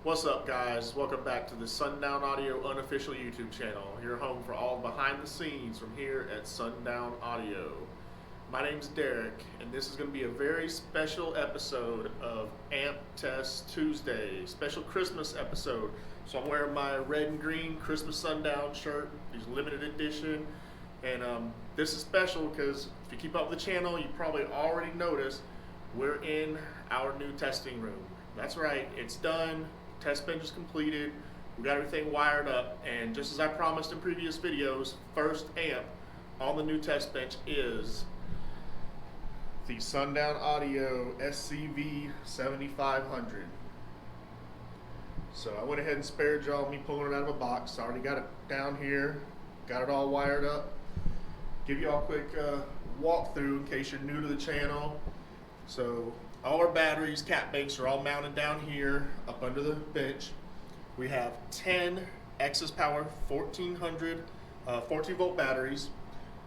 What's up, guys? Welcome back to the Sundown Audio unofficial YouTube channel. Your home for all behind the scenes from here at Sundown Audio. My name's Derek, and this is going to be a very special episode of Amp Test Tuesday, special Christmas episode. So I'm wearing my red and green Christmas Sundown shirt, it's limited edition, and this is special because if you keep up with the channel, you probably already noticed we're in our new testing room. That's right, it's done. Test bench is completed. We got everything wired up, and just as I promised in previous videos, first amp on the new test bench is the Sundown Audio SCV-7500. So I went ahead and spared y'all me pulling it out of a box. I already got it down here, got it all wired up. Give y'all a quick walkthrough in case you're new to the channel. So all our batteries, cat banks are all mounted down here up under the bench. We have 10 excess power 1400 14 volt batteries.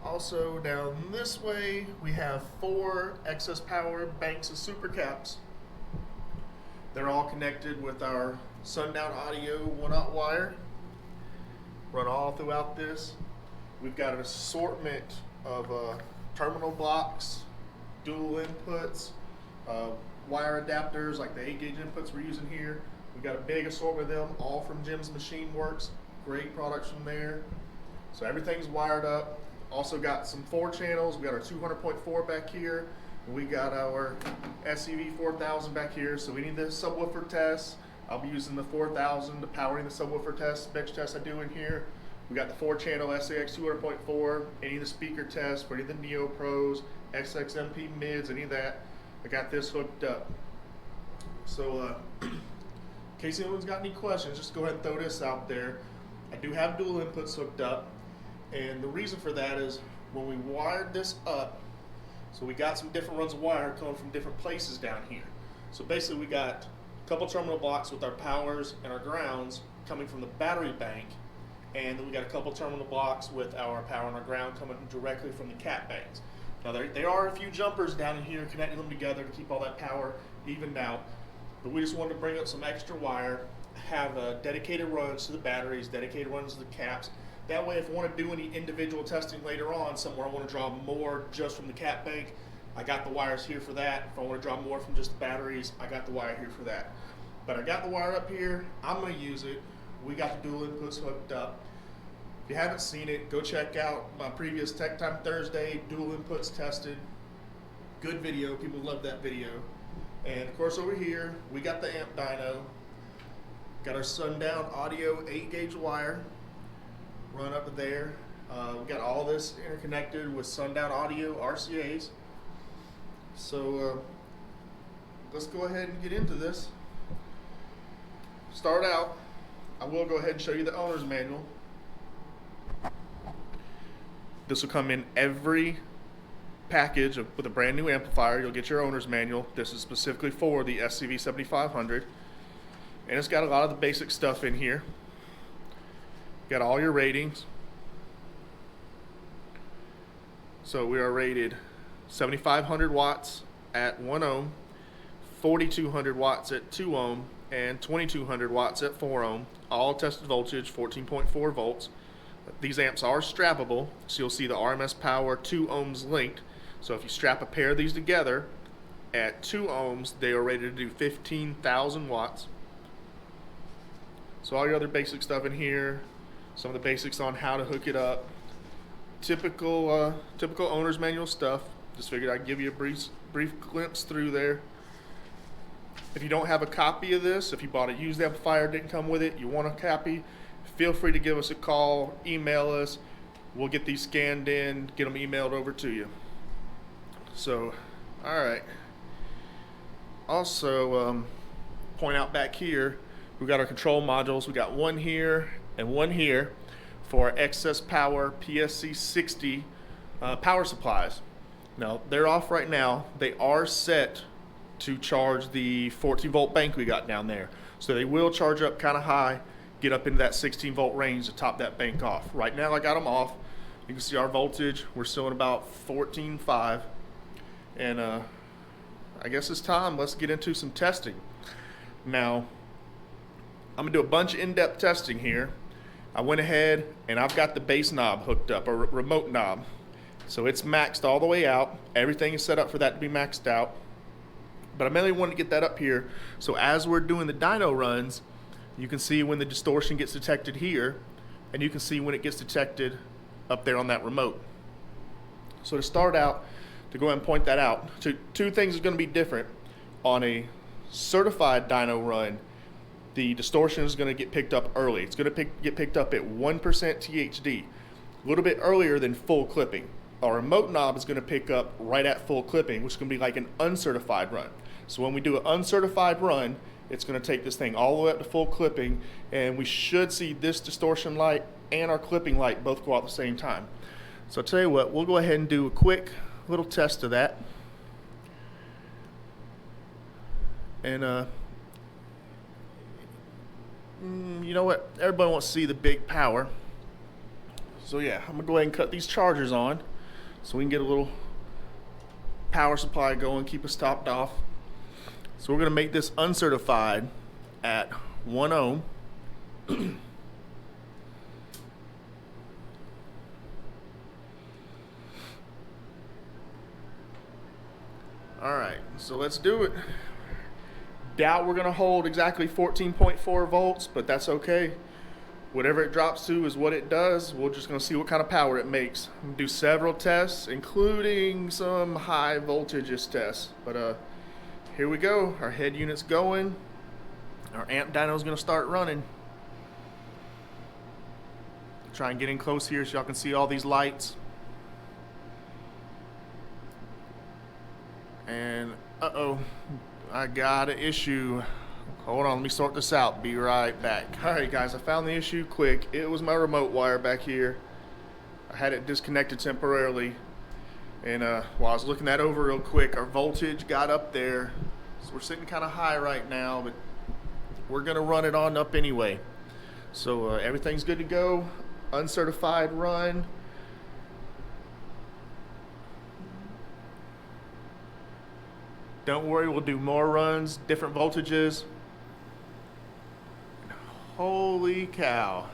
Also down this way we have 4 excess power banks of super caps. They're all connected with our Sundown Audio 1-aught wire. Run all throughout this. We've got an assortment of terminal blocks, dual inputs, wire adapters like the 8-gauge inputs we're using here. We've got a big assortment of them, all from Jim's Machine Works. Great products from there. So everything's wired up. Also got some 4 channels. We got our 200.4 back here. We got our SCV-4000 back here. So we need the subwoofer test. I'll be using the 4000 to powering the subwoofer test, bench test I do in here. We got the 4-channel SAX 200.4, any of the speaker tests for any of the Neo Pros, XXMP mids, any of that. I got this hooked up. So in case anyone's got any questions, just go ahead and throw this out there. I do have dual inputs hooked up, and the reason for that is when we wired this up, so we got some different runs of wire coming from different places down here. So basically we got a couple terminal blocks with our powers and our grounds coming from the battery bank, and then we got a couple terminal blocks with our power and our ground coming directly from the cat banks. Now there are a few jumpers down in here connecting them together to keep all that power evened out, but we just wanted to bring up some extra wire, have dedicated runs to the batteries, dedicated runs to the caps. That way if I want to do any individual testing later on, somewhere I want to draw more just from the cat bank, I got the wires here for that. If I want to draw more from just the batteries, I got the wire here for that. But I got the wire up here, I'm going to use it. We got the dual inputs hooked up. If you haven't seen it, go check out my previous Tech Time Thursday dual inputs tested. Good video, people love that video. And of course over here, we got the amp dyno. Got our Sundown Audio 8-gauge wire run up to there. We got all this interconnected with Sundown Audio RCAs. So let's go ahead and get into this. Start out, I will go ahead and show you the owner's manual. This will come in every package with a brand new amplifier. You'll get your owner's manual. This is specifically for the SCV-7500. And it's got a lot of the basic stuff in here. Got all your ratings. So we are rated 7,500 watts at 1 ohm, 4,200 watts at 2 ohm, and 2,200 watts at 4 ohm. All tested voltage, 14.4 volts. These amps are strappable, so you'll see the RMS power 2 ohms linked. So if you strap a pair of these together at 2 ohms, they are rated to do 15,000 watts. So all your other basic stuff in here, some of the basics on how to hook it up. Typical owner's manual stuff. Just figured I'd give you a brief glimpse through there. If you don't have a copy of this, if you bought a used amplifier, didn't come with it, you want a copy, feel free to give us a call, email us. We'll get these scanned in, get them emailed over to you. So, all right. Also, point out back here, we've got our control modules. We got one here and one here for our excess power PSC60 power supplies. Now, they're off right now. They are set to charge the 14 volt bank we got down there. So they will charge up kind of high, get up into that 16 volt range to top that bank off. Right now I got them off. You can see our voltage, we're still at about 14.5. And I guess it's time, let's get into some testing. Now, I'm gonna do a bunch of in-depth testing here. I went ahead and I've got the bass knob hooked up, a remote knob. So it's maxed all the way out. Everything is set up for that to be maxed out. But I mainly want to get that up here so as we're doing the dyno runs, you can see when the distortion gets detected here, and you can see when it gets detected up there on that remote. So to start out, to go ahead and point that out, two things are going to be different. On a certified dyno run, the distortion is going to get picked up early. It's going to get picked up at 1% THD, a little bit earlier than full clipping. Our remote knob is going to pick up right at full clipping, which is going to be like an uncertified run. So when we do an uncertified run, it's going to take this thing all the way up to full clipping, and we should see this distortion light and our clipping light both go out at the same time. So I'll tell you what, we'll go ahead and do a quick little test of that. And you know what, everybody wants to see the big power. So yeah, I'm gonna go ahead and cut these chargers on so we can get a little power supply going, keep us topped off. So we're gonna make this uncertified at 1 ohm. All right, so let's do it. Doubt we're gonna hold exactly 14.4 volts, but that's okay. Whatever it drops to is what it does. We're just gonna see what kind of power it makes. I'm gonna do several tests, including some high voltages tests. But here we go. Our head unit's going. Our amp dyno's gonna start running. Try and get in close here so y'all can see all these lights. And uh-oh, I got an issue. Hold on, let me sort this out. Be right back. All right, guys, I found the issue quick. It was my remote wire back here. I had it disconnected temporarily. And while I was looking that over real quick, our voltage got up there. So we're sitting kind of high right now, but we're gonna run it on up anyway. So everything's good to go. Uncertified run. Don't worry, we'll do more runs, different voltages. Holy cow.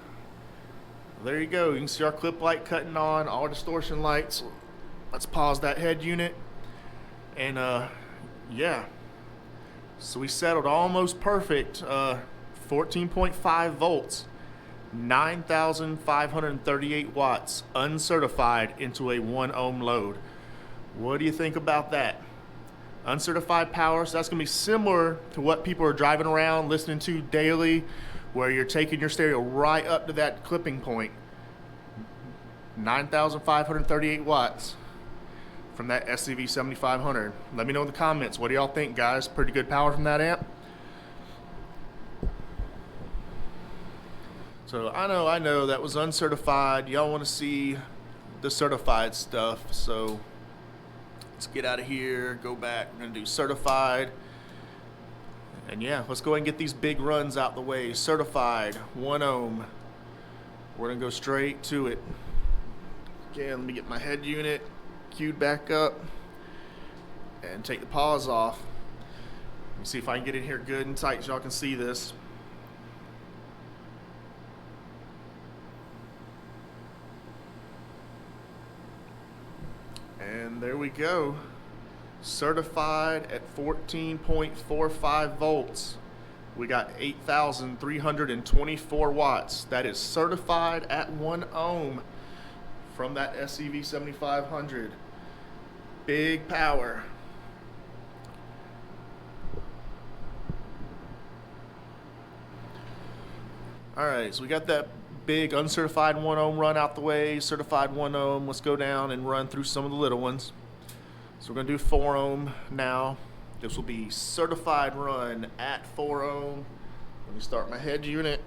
There you go. You can see our clip light cutting on, all our distortion lights. Let's pause that head unit. And yeah. So we settled almost perfect. 14.5 volts, 9,538 watts, uncertified into a 1 ohm load. What do you think about that? Uncertified power, so that's gonna be similar to what people are driving around listening to daily, where you're taking your stereo right up to that clipping point. 9,538 watts from that SCV-7500. Let me know in the comments, what do y'all think, guys? Pretty good power from that amp? So I know that was uncertified. Y'all wanna see the certified stuff, so let's get out of here, go back. We're gonna do certified. And yeah, let's go ahead and get these big runs out the way. Certified, 1 ohm. We're gonna go straight to it. Okay, let me get my head unit queued back up and take the pause off. Let me see if I can get in here good and tight so y'all can see this. And there we go. Certified at 14.45 volts. We got 8,324 watts. That is certified at 1 ohm from that SCV-7500. Big power. Alright, so we got that big uncertified 1 ohm run out the way, certified 1 ohm. Let's go down and run through some of the little ones. So we're gonna do 4 ohm now. This will be certified run at 4 ohm. Let me start my head unit.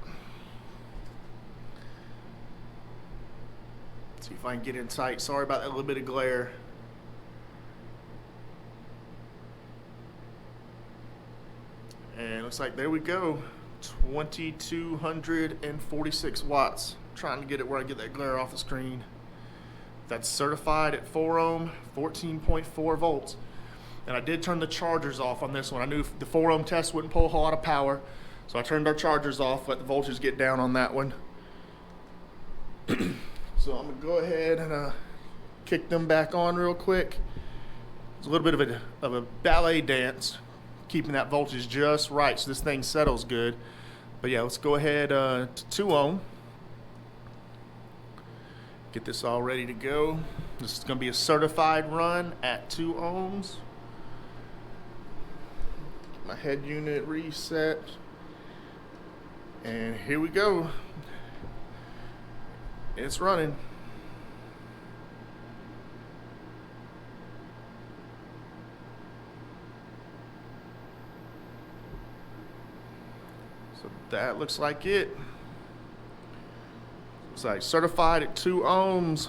See if I can get in tight. Sorry about that little bit of glare. And looks like there we go. 2,246 watts. I'm trying to get it where I get that glare off the screen. That's certified at 4 ohm, 14.4 volts. And I did turn the chargers off on this one. I knew the 4 ohm test wouldn't pull a whole lot of power, So I turned our chargers off, let the voltage get down on that one. So I'm gonna go ahead and kick them back on real quick. It's a little bit of a ballet dance, keeping that voltage just right so this thing settles good. But yeah, let's go ahead to 2 ohm. Get this all ready to go. This is gonna be a certified run at 2 ohms. Get my head unit reset. And here we go. It's running. So that looks like it. It's like certified at 2 ohms,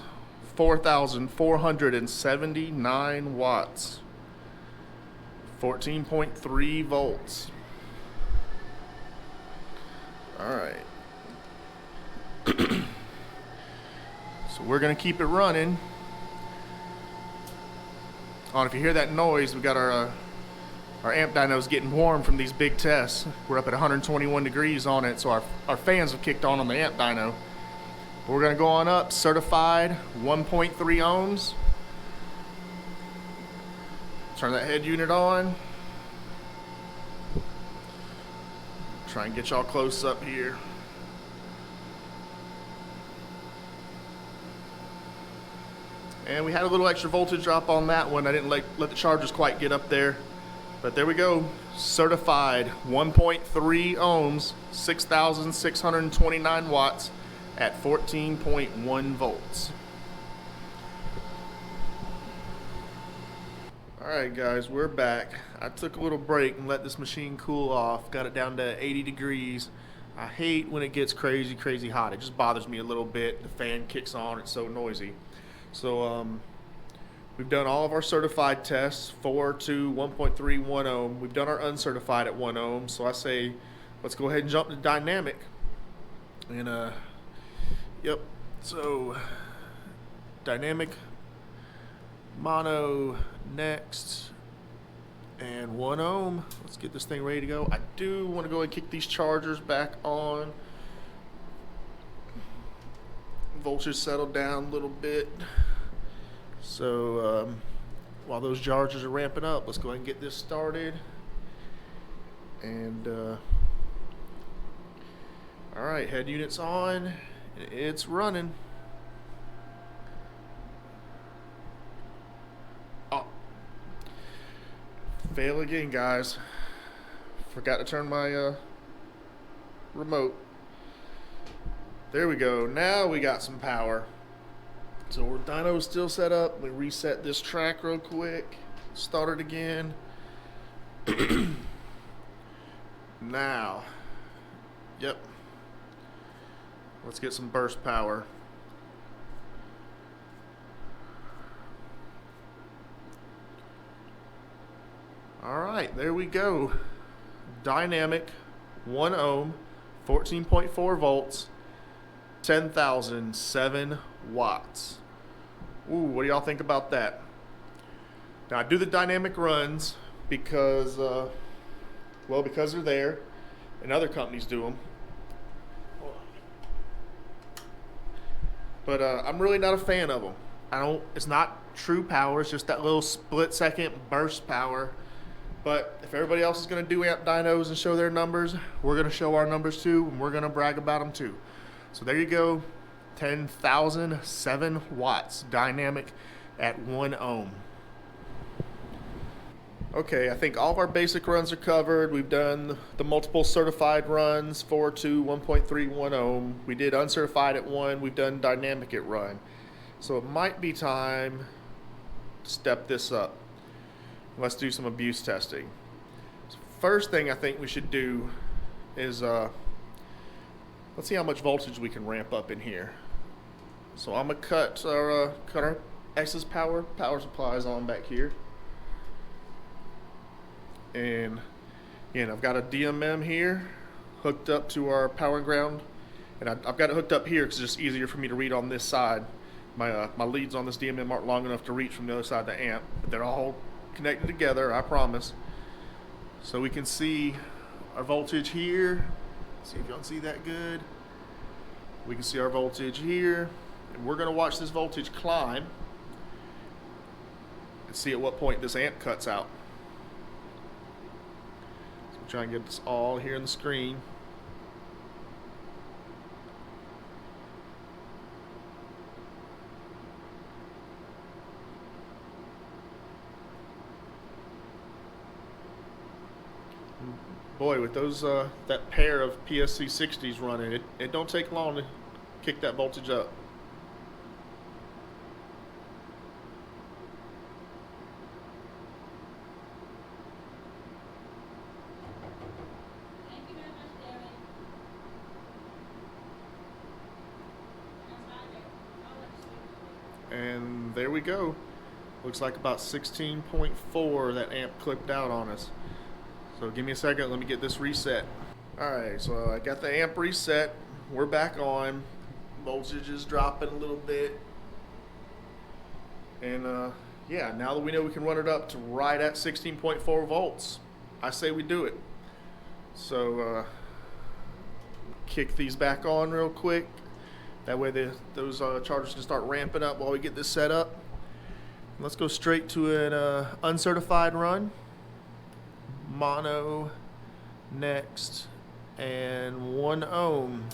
4,479 watts, 14.3 volts. All right. So we're gonna keep it running. Oh, and if you hear that noise, we got our amp dyno's getting warm from these big tests. We're up at 121 degrees on it, so our fans have kicked on the amp dyno. But we're gonna go on up, certified 1.3 ohms. Turn that head unit on. Try and get y'all close up here. And we had a little extra voltage drop on that one. I didn't let the chargers quite get up there. But there we go. Certified 1.3 ohms, 6,629 watts at 14.1 volts. Alright guys, we're back. I took a little break and let this machine cool off. Got it down to 80 degrees. I hate when it gets crazy hot. It just bothers me a little bit. The fan kicks on, it's so noisy. So we've done all of our certified tests, 4, 2, 1.3, 1 ohm. We've done our uncertified at 1 ohm. So I say, let's go ahead and jump to dynamic. And yep, so dynamic, mono next, and 1 ohm. Let's get this thing ready to go. I do want to go and kick these chargers back on. Voltage settled down a little bit. So while those chargers are ramping up, let's go ahead and get this started. And all right, head unit's on. It's running. Oh, fail again, guys. Forgot to turn my remote. There we go. Now we got some power. So our dyno's still set up. We reset this track real quick. Start it again. Now, yep. Let's get some burst power. All right, there we go. Dynamic, 1 ohm, 14.4 volts, 10,007 watts. Ooh, what do y'all think about that? Now I do the dynamic runs because, well, because they're there, and other companies do them. But I'm really not a fan of them. It's not true power, it's just that little split second burst power. But if everybody else is gonna do amp dynos and show their numbers, we're gonna show our numbers too, and we're gonna brag about them too. So there you go, 10,007 watts, dynamic at 1 ohm. Okay, I think all of our basic runs are covered. We've done the multiple certified runs, 4, 2, 1.3, 1 ohm. We did uncertified at 1. We've done dynamic at run. So it might be time to step this up. Let's do some abuse testing. So first thing I think we should do is let's see how much voltage we can ramp up in here. So I'm gonna cut our excess power supplies on back here. And again, I've got a DMM here hooked up to our power and ground, and I've got it hooked up here because it's just easier for me to read on this side. My leads on this DMM aren't long enough to reach from the other side of the amp, but they're all connected together, I promise. So we can see our voltage here. See if y'all can see that good. We can see our voltage here. And we're gonna watch this voltage climb and see at what point this amp cuts out. So we'll try and get this all here on the screen. Boy, with those that pair of PSC 60s running, it don't take long to kick that voltage up. Thank you very much, Darren. And there we go. Looks like about 16.4 that amp clipped out on us. So give me a second, let me get this reset. Alright, so I got the amp reset. We're back on. Voltage is dropping a little bit. And yeah, now that we know we can run it up to right at 16.4 volts, I say we do it. So kick these back on real quick. That way those chargers can start ramping up while we get this set up. Let's go straight to an uncertified run. Mono next, and 1 ohm.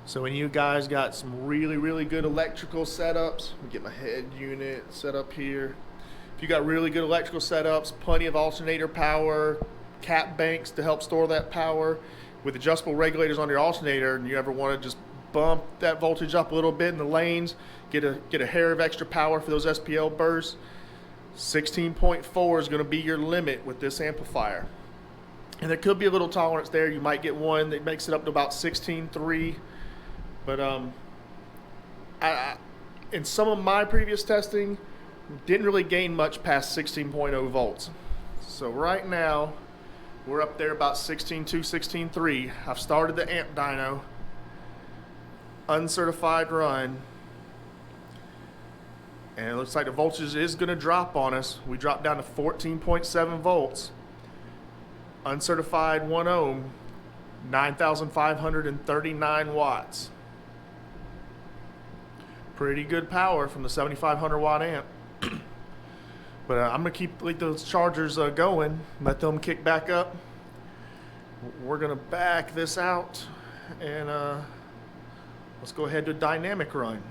So when you guys got some really good electrical setups, let me get my head unit set up here. If you got really good electrical setups, plenty of alternator power, cap banks to help store that power, with adjustable regulators on your alternator, and you ever want to just bump that voltage up a little bit in the lanes, get a hair of extra power for those SPL bursts, 16.4 is going to be your limit with this amplifier. And there could be a little tolerance there. You might get one that makes it up to about 16.3. But in some of my previous testing, didn't really gain much past 16.0 volts. So right now, we're up there about 16.2, 16.3. I've started the amp dyno, uncertified run. And it looks like the voltage is going to drop on us. We dropped down to 14.7 volts. Uncertified 1 ohm, 9,539 watts. Pretty good power from the 7,500 watt amp. But I'm going to keep those chargers going, let them kick back up. We're going to back this out, and let's go ahead to a dynamic run.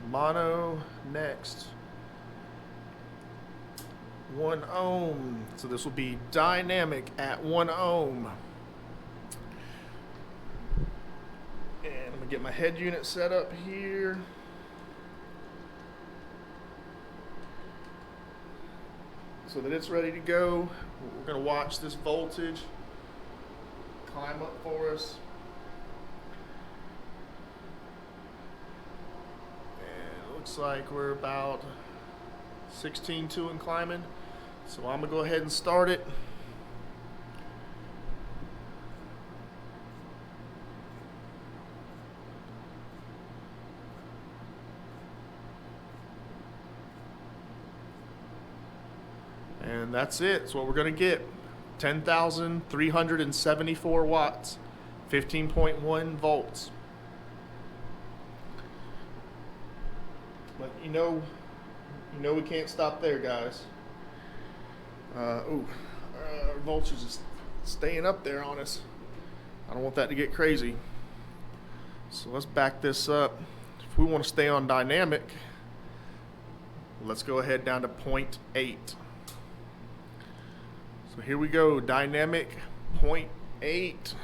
Mono next. 1 ohm. So this will be dynamic at 1 ohm. And I'm gonna get my head unit set up here. So that it's ready to go. We're gonna watch this voltage climb up for us. And it looks like we're about 16.2 and climbing. So I'm gonna go ahead and start it. And that's it. That's what we're gonna get. 10,374 watts, 15.1 volts. But you know we can't stop there, guys. Our voltage is staying up there on us. I don't want that to get crazy. So let's back this up. If we want to stay on dynamic, let's go ahead down to 0.8. So here we go, dynamic 0.8.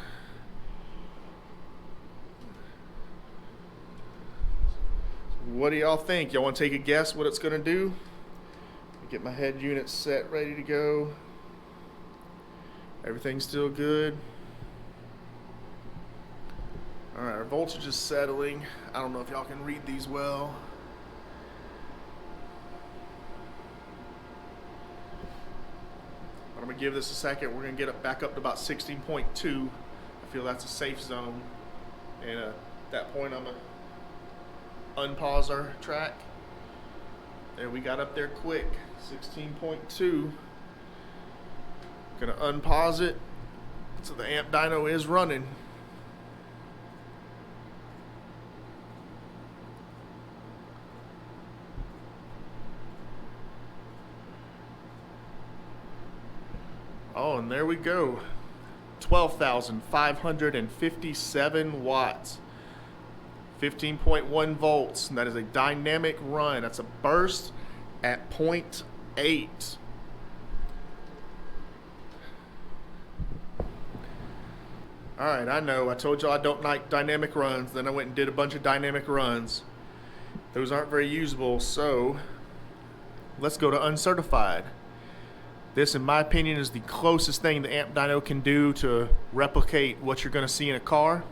What do y'all think? Y'all want to take a guess what it's going to do? Get my head unit set, ready to go. Everything's still good. All right, our voltage is settling. I don't know if y'all can read these well. I'm gonna give this a second. We're gonna get it back up to about 16.2. I feel that's a safe zone. And at that point, I'm gonna unpause our track. There, we got up there quick. 16.2. Gonna unpause it. So the amp dyno is running. Oh, and there we go. 12,557 watts. 15.1 volts. And that is a dynamic run. That's a burst at 0.8. Alright, I know. I told y'all I don't like dynamic runs. Then I went and did a bunch of dynamic runs. Those aren't very usable, so let's go to uncertified. This, in my opinion, is the closest thing the amp dyno can do to replicate what you're going to see in a car.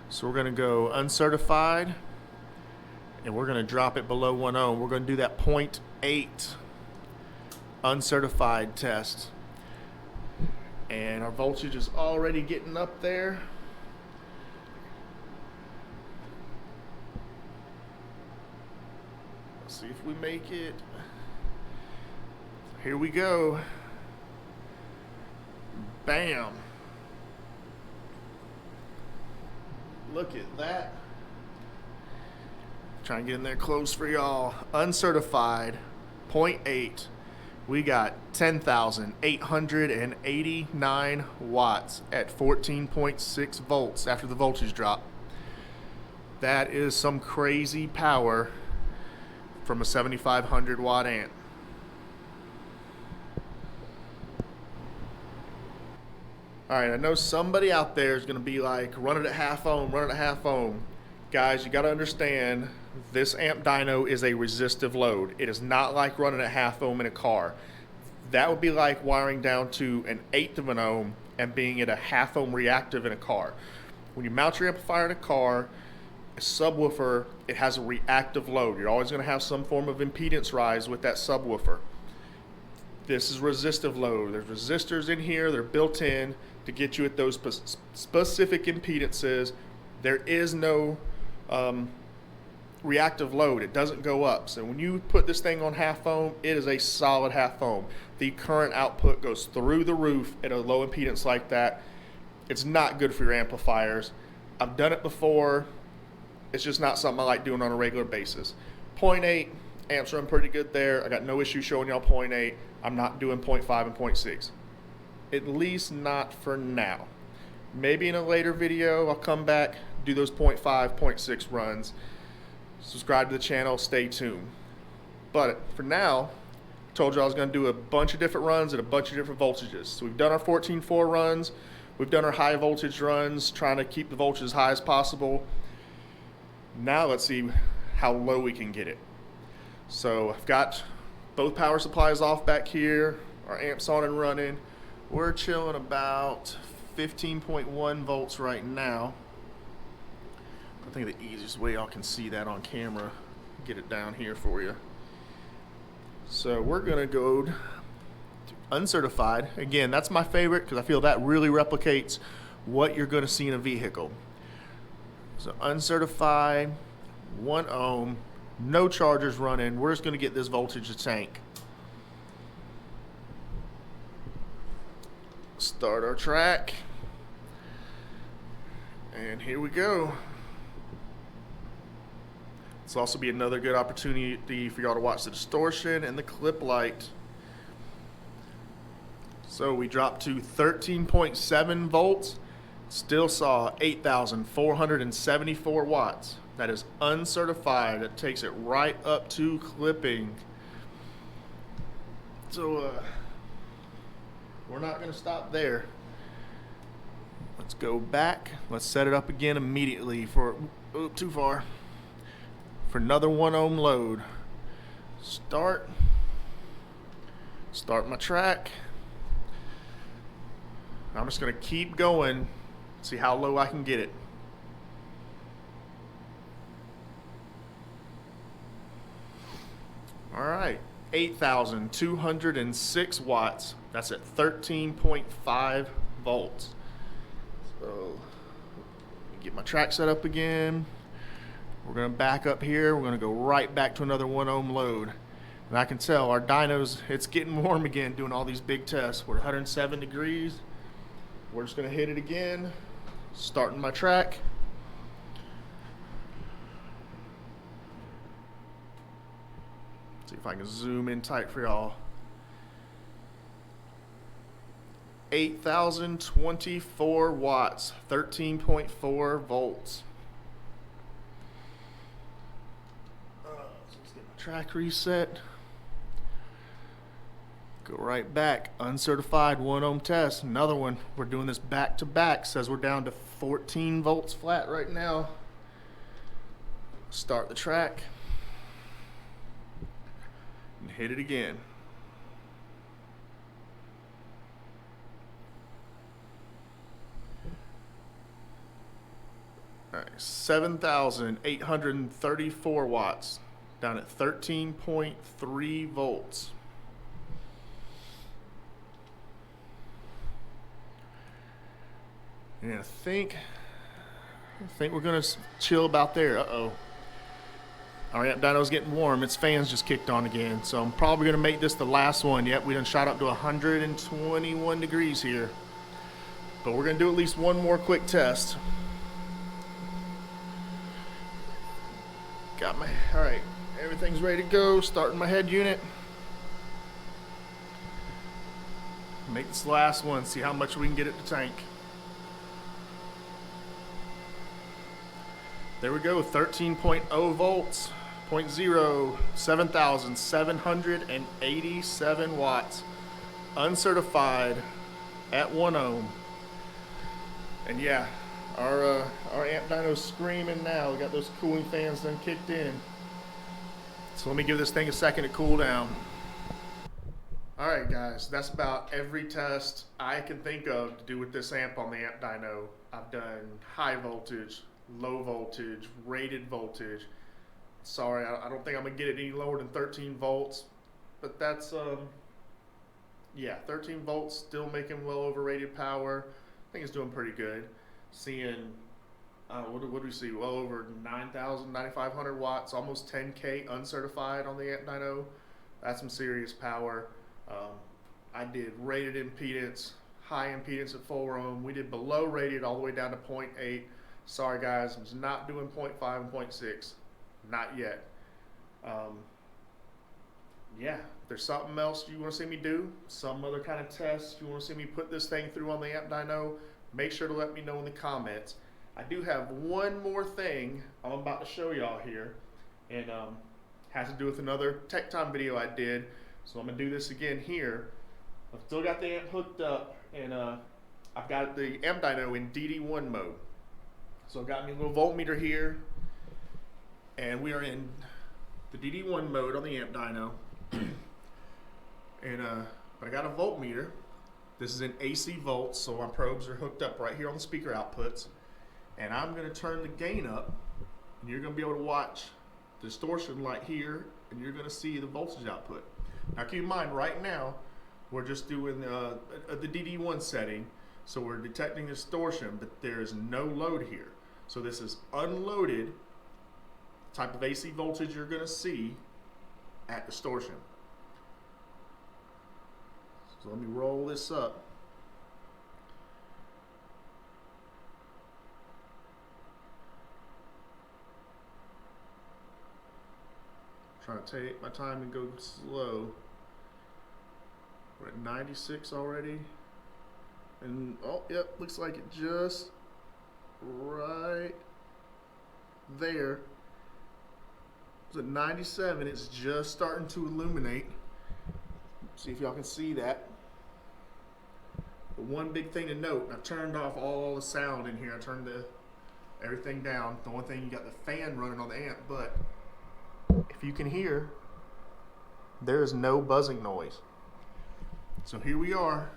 So we're going to go uncertified, and we're going to drop it below 1 ohm. We're going to do that 0.8 uncertified test. And our voltage is already getting up there. Let's see if we make it. Here we go. Bam. Look at that. Try and get in there close for y'all. Uncertified, 0.8. We got 10,889 watts at 14.6 volts after the voltage drop. That is some crazy power from a 7500 watt amp. Alright, I know somebody out there is going to be like, run it at half ohm, run it at half ohm. Guys, you got to understand, this amp dyno is a resistive load. It is not like running at half ohm in a car. That would be like wiring down to 1/8 of an ohm and being at a half ohm reactive in a car. When you mount your amplifier in a car, a subwoofer, it has a reactive load. You're always going to have some form of impedance rise with that subwoofer. This is resistive load. There's resistors in here, they're built in to get you at those specific impedances. There is no reactive load. It doesn't go up. So when you put this thing on half ohm, it is a solid half ohm. The current output goes through the roof at a low impedance like that. It's not good for your amplifiers. I've done it before. It's just not something I like doing on a regular basis. 0.8, amps run pretty good there. I got no issue showing y'all 0.8. I'm not doing 0.5 and 0.6. At least not for now. Maybe in a later video I'll come back, do those 0.5, 0.6 runs. Subscribe to the channel, stay tuned. But for now, I told you I was going to do a bunch of different runs at a bunch of different voltages. So we've done our 14.4 runs, we've done our high voltage runs, trying to keep the voltage as high as possible. Now let's see how low we can get it. So I've got both power supplies off back here, our amps on and running. We're chilling about 15.1 volts right now. I think the easiest way y'all can see that on camera, get it down here for you. So we're gonna go to uncertified. Again, that's my favorite because I feel that really replicates what you're gonna see in a vehicle. So uncertified, 1 ohm, no chargers running. We're just gonna get this voltage to tank. Start our track. And here we go. This will also be another good opportunity for y'all to watch the distortion and the clip light. So we dropped to 13.7 volts. Still saw 8,474 watts. That is uncertified. That takes it right up to clipping. So we're not going to stop there. Let's go back. Let's set it up again immediately for, too far. For another 1 ohm load. Start my track. I'm just going to keep going, see how low I can get it. All right, 8,206 watts. That's at 13.5 volts. So let me get my track set up again. We're going to back up here. We're going to go right back to another 1 ohm load. And I can tell our dynos, it's getting warm again doing all these big tests. We're at 107 degrees. We're just gonna hit it again, starting my track. See if I can zoom in tight for y'all. 8,024 watts, 13.4 volts. So let's get my track reset. Go right back, uncertified 1 ohm test, another one. We're doing this back to back, says we're down to 14 volts flat right now. Start the track and hit it again. All right, 7,834 watts, down at 13.3 volts. And I think we're gonna chill about there. Uh-oh. Our amp dyno's getting warm. Its fans just kicked on again. So I'm probably gonna make this the last one. Yep, we done shot up to 121 degrees here. But we're gonna do at least one more quick test. All right, everything's ready to go. Starting my head unit. Make this the last one, see how much we can get at the tank. There we go, 13.0 volts, 0.0, 7,787 watts, uncertified at 1 ohm. And yeah, our amp dyno's screaming now. We got those cooling fans done kicked in. So let me give this thing a second to cool down. All right, guys, that's about every test I can think of to do with this amp on the amp dyno. I've done high voltage, low voltage, rated voltage. Sorry, I don't think I'm gonna get it any lower than 13 volts, but that's yeah, 13 volts, still making well over rated power. I think it's doing pretty good. Seeing what do we see? Well over 9,000, 9,500 watts, almost 10K uncertified on the amp dyno. That's some serious power. I did rated impedance, high impedance at 4 ohm. We did below rated all the way down to 0.8. Sorry guys, I'm just not doing 0.5 and 0.6, not yet. Yeah, if there's something else you want to see me do, some other kind of test you want to see me put this thing through on the amp dyno, make sure to let me know in the comments. I do have one more thing I'm about to show y'all here, and has to do with another tech time video I did, so I'm going to do this again here. I've still got the amp hooked up, and I've got the amp dyno in DD1 mode. So I've got me a little voltmeter here, and we are in the DD1 mode on the amp dyno. And but I got a voltmeter. This is in AC volts, so my probes are hooked up right here on the speaker outputs. And I'm going to turn the gain up, and you're going to be able to watch the distortion light here, and you're going to see the voltage output. Now keep in mind, right now we're just doing the DD1 setting, so we're detecting distortion, but there is no load here. So this is unloaded type of AC voltage you're going to see at distortion. So let me roll this up. Trying to take my time and go slow. We're at 96 already. And oh, yep, looks like it just right there. It's at 97. It's just starting to illuminate. See if y'all can see that. But one big thing to note, I've turned off all the sound in here. I turned everything down. The only thing, you got the fan running on the amp, but if you can hear, there is no buzzing noise. So here we are.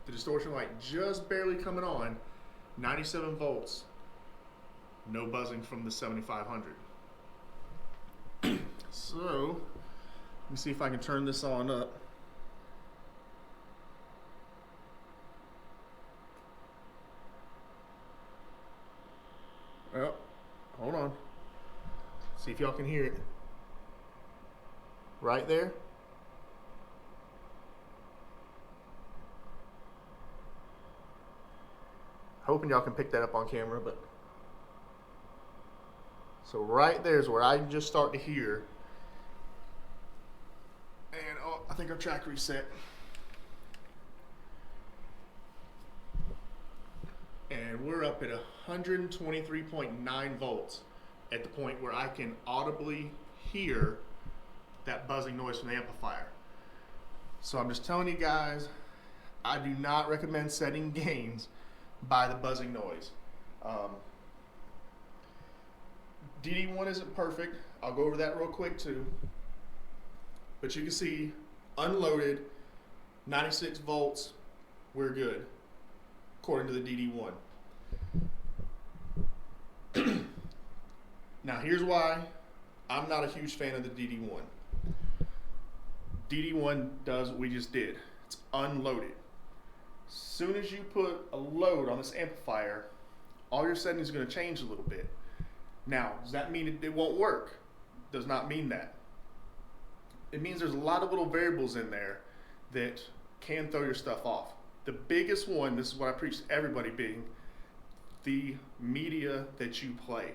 The distortion light just barely coming on. 97 volts. No buzzing from the 7500. So, let me see if I can turn this on up. Well, hold on. See if y'all can hear it. Right there. Hoping y'all can pick that up on camera, but so right there is where I can just start to hear. And oh, I think our track reset. And we're up at 123.9 volts at the point where I can audibly hear that buzzing noise from the amplifier. So I'm just telling you guys, I do not recommend setting gains by the buzzing noise. DD1 isn't perfect. I'll go over that real quick too. But you can see unloaded 96 volts, we're good, according to the DD1. Now here's why I'm not a huge fan of the DD1. DD1 does what we just did. It's unloaded. As soon as you put a load on this amplifier, all your settings are going to change a little bit. Now, does that mean it won't work? Does not mean that. It means there's a lot of little variables in there that can throw your stuff off. The biggest one, this is what I preach to everybody, being the media that you play.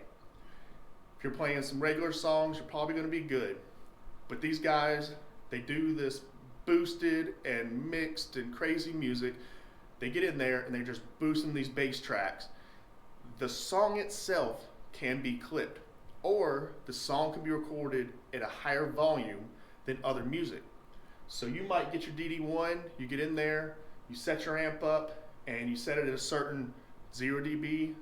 If you're playing some regular songs, you're probably going to be good. But these guys, they do this boosted and mixed and crazy music. They get in there and they're just boosting these bass tracks. The song itself can be clipped, or the song can be recorded at a higher volume than other music. So you might get your DD1, you get in there, you set your amp up, and you set it at a certain 0 dB,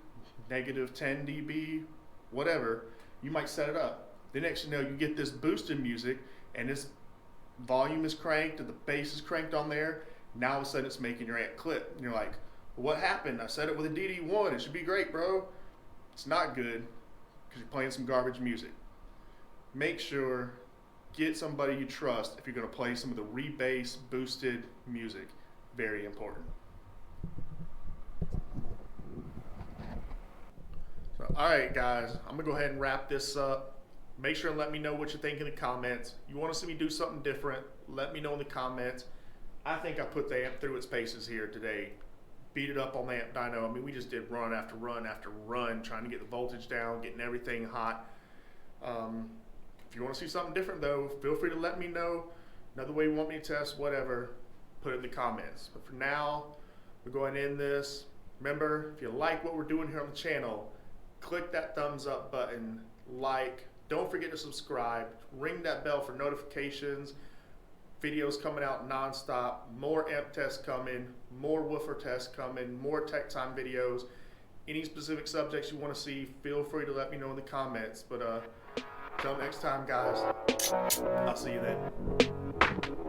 negative 10 dB, whatever. You might set it up. The next you know, you get this boosted music, and this volume is cranked, and the bass is cranked on there. Now all of a sudden it's making your amp clip. And you're like, well, what happened? I set it with a DD1. It should be great, bro. It's not good because you're playing some garbage music. Make sure, get somebody you trust if you're going to play some of the rebass boosted music. Very important. So, all right, guys, I'm going to go ahead and wrap this up. Make sure and let me know what you think in the comments. You want to see me do something different, let me know in the comments. I think I put the amp through its paces here today. Beat it up on the amp dyno. I mean, we just did run after run after run, trying to get the voltage down, getting everything hot. If you want to see something different though, feel free to let me know. Another way you want me to test, whatever, put it in the comments. But for now, we're going to end this. Remember, if you like what we're doing here on the channel, click that thumbs up button, like, don't forget to subscribe, ring that bell for notifications. Videos coming out nonstop, more amp tests coming, more woofer tests coming, more tech time videos. Any specific subjects you want to see, feel free to let me know in the comments. But until next time, guys, I'll see you then.